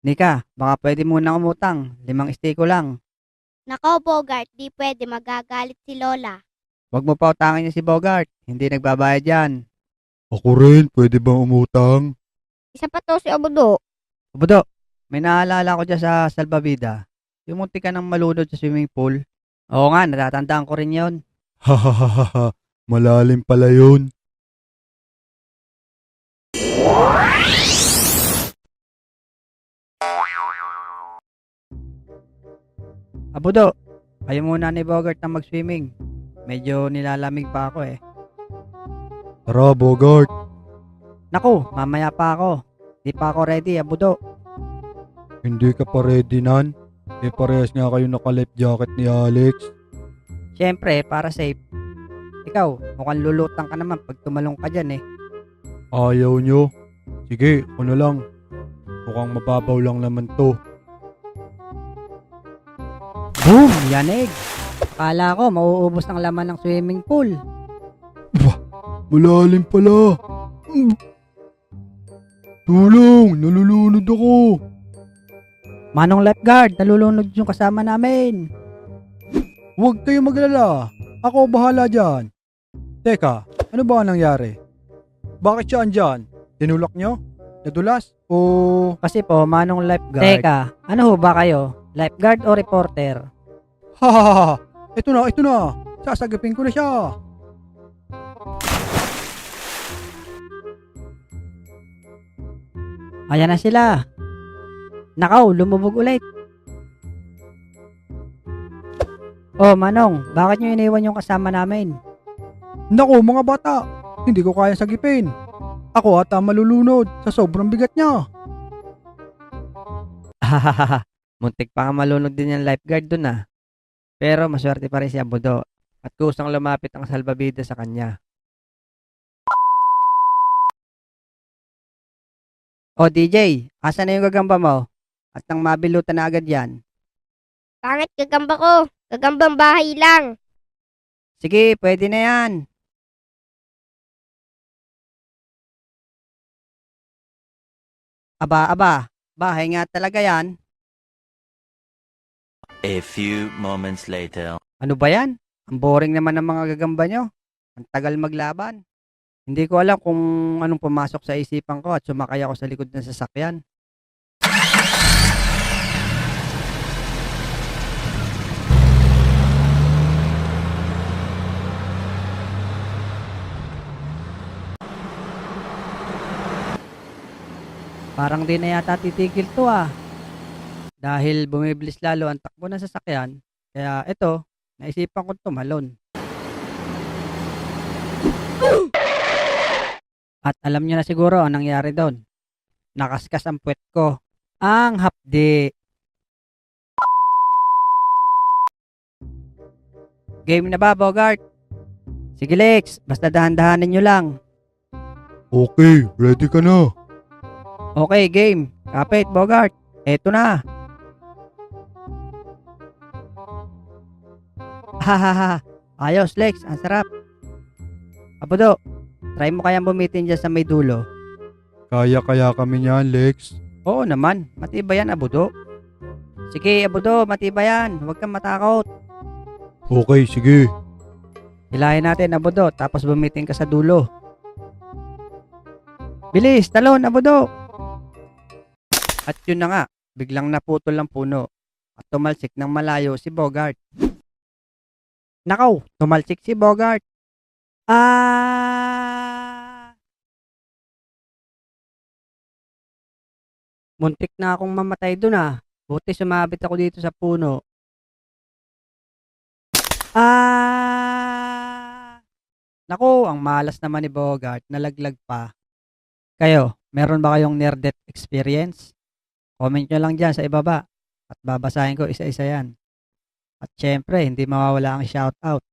Nika, baka pwede munang umutang. 5 stiko lang. Nakaw, Bogart, di pwede magagalit si Lola. Huwag mo pa utangin niya si Bogart. Hindi nagbabayad yan. Ako rin, pwede bang umutang? Isa pa to si Abudo. Budo, may naalala ko dyan sa Salbabida. Yung munti ka nang malunod sa swimming pool. Oo nga, natatandaan ko rin yon. Hahaha, malalim pala yun. Abudo, ayaw muna ni Bogart na mag-swimming. Medyo nilalamig pa ako eh. Tara, Bogart. Naku, mamaya pa ako. Di pa ako ready, Abudo. Hindi ka pa ready nan? Parehas nga kayo naka-life jacket ni Alex. Siyempre, para safe. Ikaw, mukhang lulutang ka naman pag tumalong ka dyan eh. Ayaw nyo? Sige, ako na lang. Mukhang mababaw lang naman to. Boom! Yanig! Akala ko, mauubos ng laman ng swimming pool. Malalim pala. Tulong! Nalulunod ako. Manong lifeguard, nalulunod yung kasama namin. Huwag kayo maglala. Ako bahala dyan. Teka, ano ba ang nangyari? Bakit siya andyan? Tinulak nyo? Nadulas? O... Kasi po, manong lifeguard. Teka, ano ho ba kayo? Lifeguard o reporter? Ha! Ito na. Sasagipin ko na siya. Ayan na sila. Nakaw, lumubog ulit. Oh, Manong, bakit nyo iniwan yung kasama namin? Naku mga bata, hindi ko kaya sagipin. Ako ata malulunod sa sobrang bigat niya. Muntik pa nga malunod din yung lifeguard dun ah. Pero maswerte pa rin si Abudo at kusang lumapit ang salbabida sa kanya. O DJ, asan na yung gagamba mo? At nang mabilutan na agad yan. Pangit gagamba ko. Gagambang bahay lang. Sige, pwede na yan. Aba, bahay nga talaga yan. A few moments later. Ano ba yan? Ang boring naman ng mga gagamba nyo. Ang tagal maglaban. Hindi ko alam kung anong pumasok sa isipan ko at sumakay ako sa likod ng sasakyan. Parang di na yata titigil to ah. Dahil bumibilis lalo ang takbo ng sasakyan, kaya ito, naisipan ko tumalon. At alam niyo na siguro ang nangyari doon. Nakaskas ang puwet ko. Ang hapdi. Game na ba, Bogart? Sige, Lex. Basta dahan-dahanin nyo lang. Okay, ready ka na. Okay, game. Kapit, Bogart. Eto na. Hahaha. Ayos, Lex. Ang sarap. Abudo, try mo kayang bumitin dyan sa may dulo. Kaya kami niyan, Lex. Oo naman. Matibay yan, Abudo. Sige, Abudo. Matibay yan. Huwag kang matakot. Okay, sige. Hilahin natin, Abudo. Tapos bumitin ka sa dulo. Bilis, talon, Abudo. At yun na nga. Biglang naputol ang puno. At tumalsik ng malayo si Bogart. Nakaw, tumalsik si Bogart. Muntik na akong mamatay dun ah. Buti sumabit ako dito sa puno. Naku, ang malas naman ni Bogart. Nalaglag pa. Kayo, meron ba kayong near-death experience? Comment nyo lang dyan sa ibaba. At babasahin ko isa-isa yan. At syempre, hindi mawawala ang shoutout.